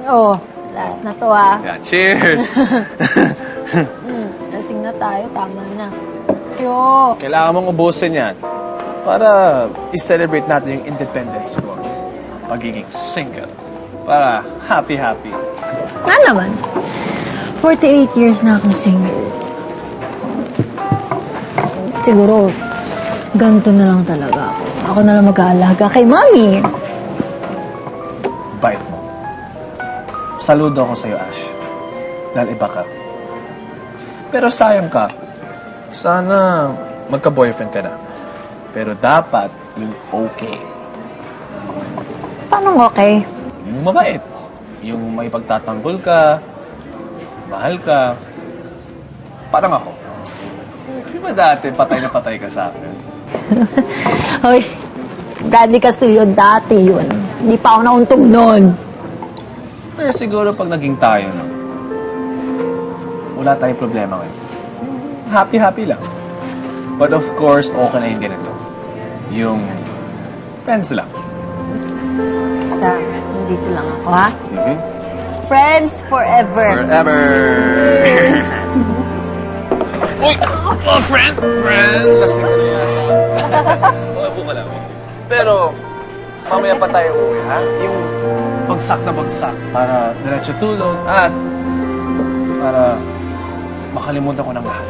Oh, last na to Yeah, cheers! Lasing na tayo, tama na. Yo! Kailangan mong ubusin yan para i-celebrate natin yung independence ko. Pagiging single. Para happy-happy. Na naman. 48 years na akong single. Siguro, ganito na lang talaga ako. Ako na lang mag-aalaga kay Mami. Bait mo. Saludo ako sa'yo, Ash. Dahil iba ka. Pero sayang ka. Sana magka-boyfriend ka na. Pero dapat yung okay. Paano okay? Yung mabait. Yung may pagtatanggol ka, mahal ka. Parang ako. Di ba dati patay na patay ka sa akin? Hoy, Bradley Castillo, dati yun. Hindi pa ako nauntog noon. Pero siguro pag naging tayo, no? Wala tayong problema ngayon. Happy-happy lang. But of course, okay na yung ganito. Yung friends lang. Basta, nandito lang ako, ha? Mm-hmm. Friends forever. Forever! Uy! Oh, friend! Friend! Lasing ka na yata. Okay po pala. Pero, mamaya pa tayo uwi, ha? Yung bagsak na bagsak para diretso tulog at para makalimutan ko ng lahat.